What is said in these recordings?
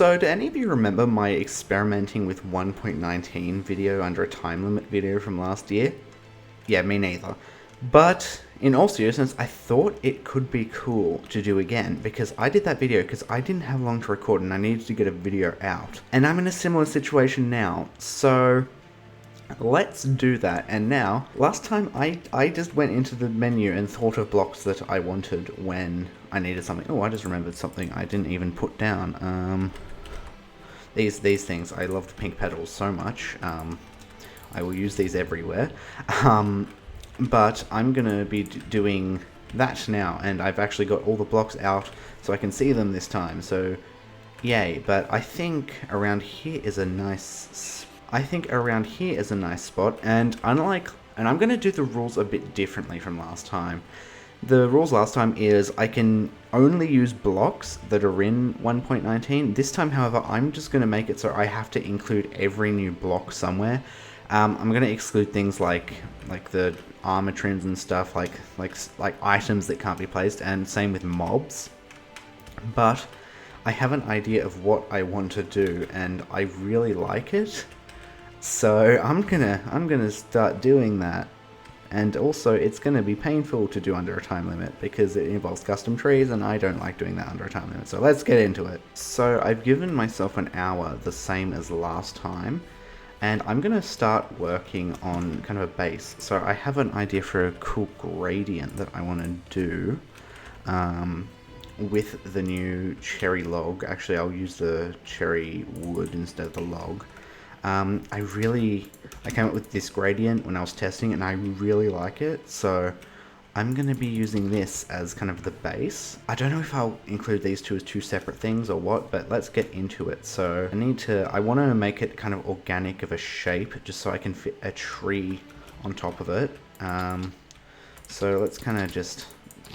So, do any of you remember my experimenting with 1.19 video under a time limit video from last year? Yeah, me neither. But in all seriousness, I thought it could be cool to do again because I did that video because I didn't have long to record and I needed to get a video out. And I'm in a similar situation now, so let's do that. And now, last time I just went into the menu and thought of blocks that I wanted when I needed something. Oh, I just remembered something I didn't even put down. These things, I love the pink petals so much. I will use these everywhere. But I'm gonna be doing that now, and I've actually got all the blocks out so I can see them this time, so yay. But I think around here is a nice spot, and I'm gonna do the rules a bit differently from last time. The rules last time is I can only use blocks that are in 1.19. This time, however, I'm just going to make it so I have to include every new block somewhere. I'm going to exclude things like the armor trims and stuff, like items that can't be placed, and same with mobs. But I have an idea of what I want to do, and I really like it. So I'm gonna start doing that. And also, it's going to be painful to do under a time limit because it involves custom trees, and I don't like doing that under a time limit. So let's get into it. So I've given myself an hour, the same as last time, and I'm going to start working on kind of a base. So I have an idea for a cool gradient that I want to do with the new cherry log. Actually, I'll use the cherry wood instead of the log. I came up with this gradient when I was testing and I really like it, so I'm going to be using this as kind of the base. I don't know if I'll include these two as two separate things or what, but let's get into it. So I want to make it kind of organic of a shape just so I can fit a tree on top of it. So let's kind of just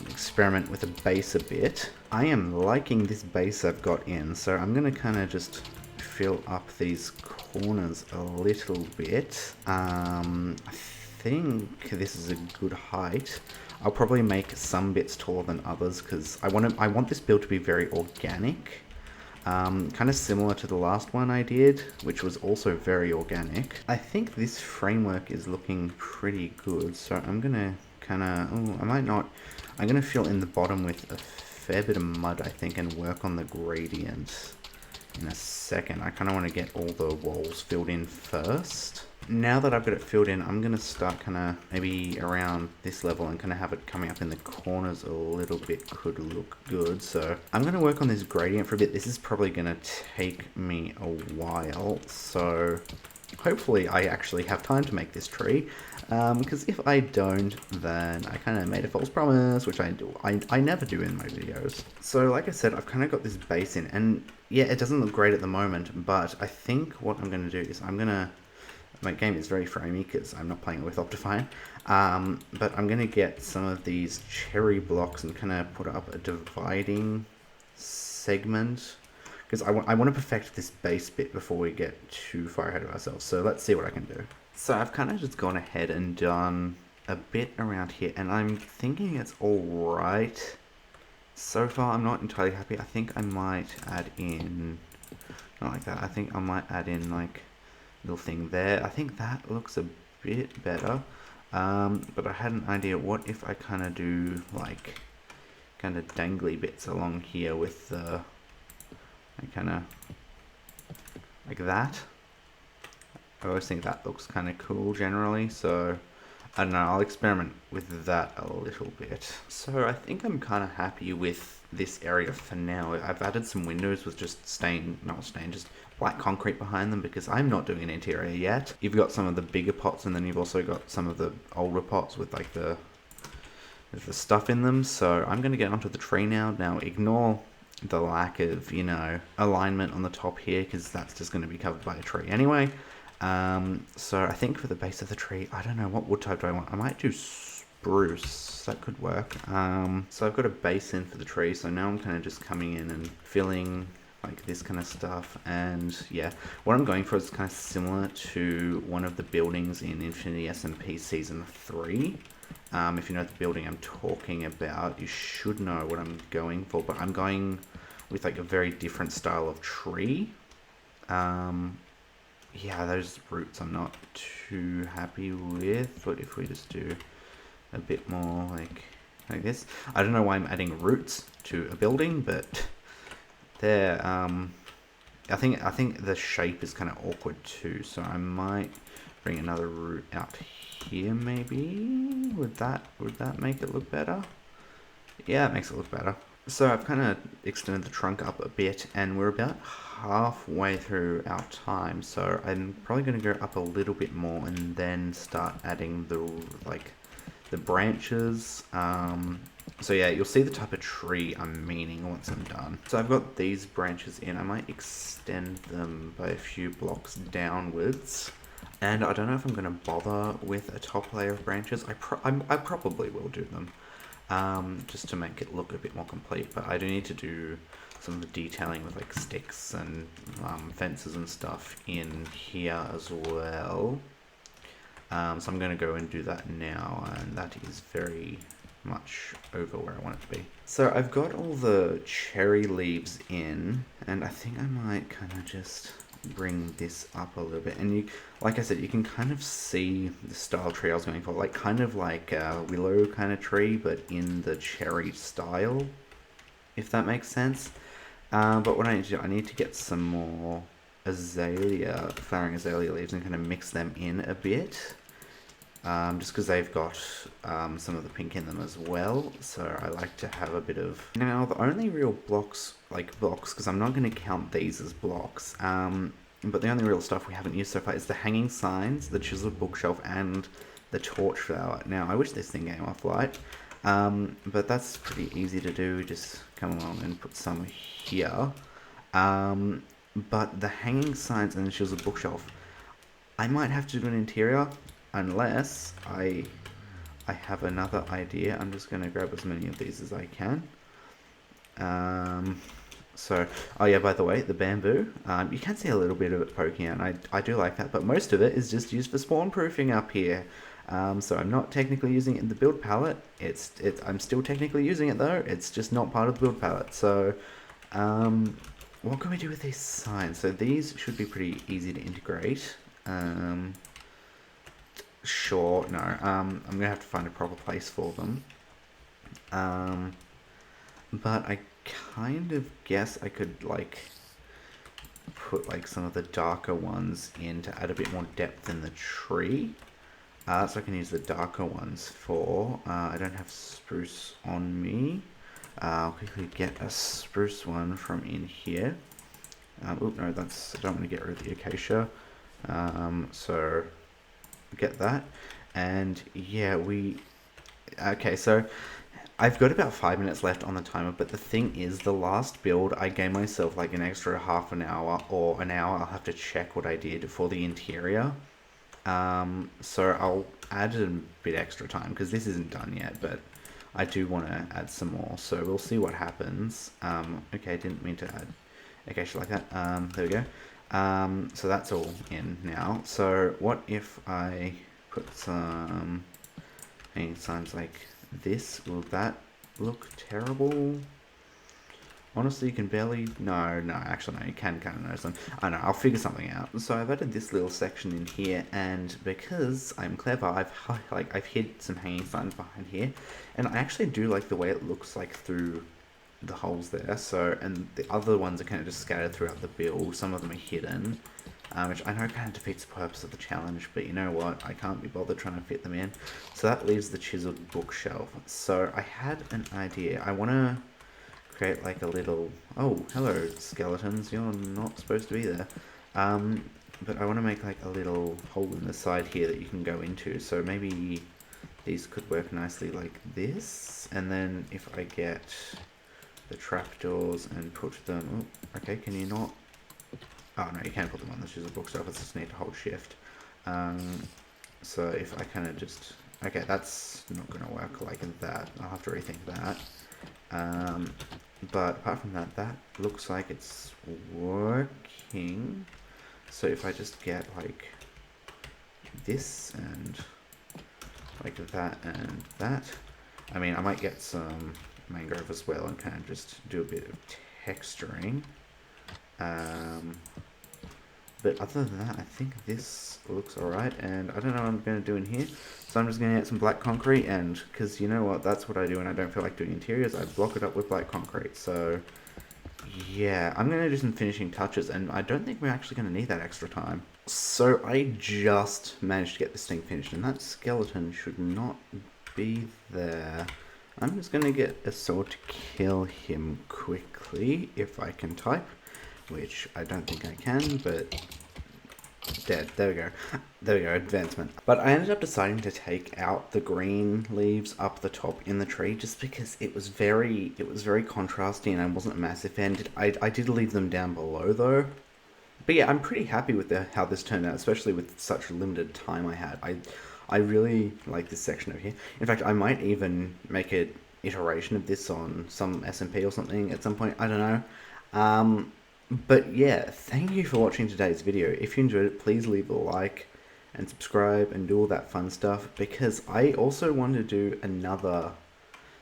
experiment with the base a bit. I am liking this base I've got in, so I'm going to kind of just fill up these corners a little bit. I think this is a good height. I'll probably make some bits taller than others because I want this build to be very organic. Kind of similar to the last one I did, which was also very organic. I think this framework is looking pretty good, so I'm gonna I'm gonna fill in the bottom with a fair bit of mud, I think, and work on the gradient in a second. I kind of want to get all the walls filled in first. Now that I've got it filled in, I'm going to start kind of maybe around this level and kind of have it coming up in the corners a little bit. Could look good. So I'm going to work on this gradient for a bit. This is probably going to take me a while, so hopefully I actually have time to make this tree, because if I don't, then I kind of made a false promise, which I never do in my videos. So like I said, I've kind of got this base in, and yeah, it doesn't look great at the moment, but I think what I'm going to do is my game is very framey because I'm not playing it with Optifine, but I'm going to get some of these cherry blocks and kind of put up a dividing segment, because I want to perfect this base bit before we get too far ahead of ourselves. So let's see what I can do. So I've kind of just gone ahead and done a bit around here, and I'm thinking it's alright. So far, I'm not entirely happy. I think I might add in, not like that, I think I might add in like a little thing there. I think that looks a bit better. But I had an idea, what if I kind of do like kind of dangly bits along here with the, kind of like that. I always think that looks kind of cool generally, so I don't know, I'll experiment with that a little bit. So I think I'm kind of happy with this area for now. I've added some windows with just just black concrete behind them because I'm not doing an interior yet. You've got some of the bigger pots, and then you've also got some of the older pots with like the stuff in them. So I'm going to get onto the tree now. Now ignore the lack of, alignment on the top here, because that's just going to be covered by a tree anyway. So I think for the base of the tree, I don't know, what wood type do I want? I might do spruce. That could work. So I've got a base in for the tree, so now I'm kind of just coming in and filling like this kind of stuff. And yeah, what I'm going for is kind of similar to one of the buildings in Infinity SMP Season 3. If you know the building I'm talking about, you should know what I'm going for, but I'm going with like a very different style of tree. Yeah, those roots I'm not too happy with. But if we just do a bit more like this, I don't know why I'm adding roots to a building, but they're I think the shape is kind of awkward too. So I might bring another root out here. Maybe would that make it look better? Yeah, it makes it look better. So I've kind of extended the trunk up a bit, and we're about halfway through our time. So I'm probably going to go up a little bit more, and then start adding the branches. So yeah, you'll see the type of tree I'm meaning once I'm done. So I've got these branches in. I might extend them by a few blocks downwards. And I don't know if I'm going to bother with a top layer of branches. I probably will do them. Just to make it look a bit more complete, but I do need to do some of the detailing with like sticks and fences and stuff in here as well. So I'm going to go and do that now, and that is very much over where I want it to be. So I've got all the cherry leaves in, and I think I might kind of just bring this up a little bit, and you, like I said, you can kind of see the style tree I was going for, like kind of like a willow kind of tree, but in the cherry style, if that makes sense. But what I need to do, I need to get some more flowering azalea leaves and kind of mix them in a bit. Just because they've got some of the pink in them as well, so I like to have a bit of... Now, the only real blocks, because I'm not going to count these as blocks, but the only real stuff we haven't used so far is the hanging signs, the chiseled bookshelf, and the torch flower. Now, I wish this thing came off light, but that's pretty easy to do. Just come along and put some here. But the hanging signs and the chiseled bookshelf, I might have to do an interior, unless I have another idea. I'm just going to grab as many of these as I can. So, oh yeah, by the way, the bamboo, you can see a little bit of it poking out, and I do like that, but most of it is just used for spawn proofing up here. So I'm not technically using it in the build palette. I'm still technically using it though. It's just not part of the build palette. So, what can we do with these signs? So these should be pretty easy to integrate. Sure, no. I'm gonna have to find a proper place for them. But I kind of guess I could like put like some of the darker ones in to add a bit more depth in the tree. So I can use the darker ones for. I don't have spruce on me. I'll quickly get a spruce one from in here. Oop, no, I don't want to get rid of the acacia. So get that, and yeah, okay, so I've got about 5 minutes left on the timer, but the thing is, the last build I gave myself like an extra half an hour or an hour. I'll have to check what I did for the interior, so I'll add a bit extra time because this isn't done yet, but I do want to add some more, so we'll see what happens. Okay, didn't mean to add acacia like that. There we go. So that's all in now. So what if I put some hanging signs like this? Will that look terrible? Honestly, you can barely... No, actually no, you can kind of notice them. I know, I'll figure something out. So I've added this little section in here, and because I'm clever, I've hid some hanging signs behind here, and I actually do like the way it looks like through the holes there. So, and the other ones are kind of just scattered throughout the build. Some of them are hidden, which I know kind of defeats the purpose of the challenge, but you know what, I can't be bothered trying to fit them in. So that leaves the chiseled bookshelf. So I had an idea. I want to create like a little... Oh, hello skeletons, you're not supposed to be there. But I want to make like a little hole in the side here that you can go into. So maybe these could work nicely like this, and then if I get the trapdoors and put them... Oh, okay, can you not... Oh no, you can put them on the chiseled bookshelf, it's just need to hold shift. So if I kind of just... Okay, that's not going to work like that. I'll have to rethink that. But apart from that, that looks like it's working. So if I just get like this and like that and that, I mean, I might get some mangrove as well and kind of just do a bit of texturing. But other than that, I think this looks alright, and I don't know what I'm going to do in here. So I'm just going to get some black concrete, and because you know what, that's what I do when I don't feel like doing interiors, I block it up with black concrete. So yeah, I'm going to do some finishing touches, and I don't think we're actually going to need that extra time. So I just managed to get this thing finished, and that skeleton should not be there. I'm just going to get a sword to kill him quickly, if I can type. Which I don't think I can, but dead. There we go. There we go, advancement. But I ended up deciding to take out the green leaves up the top in the tree just because it was very contrasty and I wasn't a massive fan. I did leave them down below though. But yeah, I'm pretty happy with how this turned out, especially with such limited time I had. I really like this section over here. In fact, I might even make an iteration of this on some SMP or something at some point. I don't know. But yeah, thank you for watching today's video. If you enjoyed it, please leave a like and subscribe and do all that fun stuff, because I also want to do another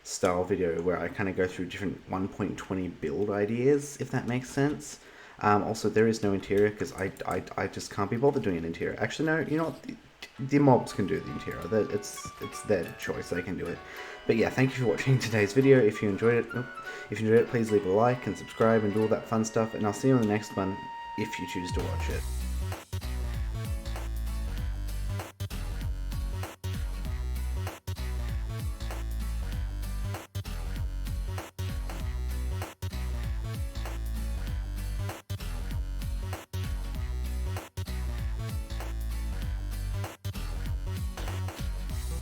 style video where I kind of go through different 1.20 build ideas, if that makes sense. Also, there is no interior because I just can't be bothered doing an interior. Actually, no, you know what? The mobs can do the interior. It's their choice. They can do it. But yeah, thank you for watching today's video. If you enjoyed it, please leave a like and subscribe and do all that fun stuff. And I'll see you on the next one if you choose to watch it.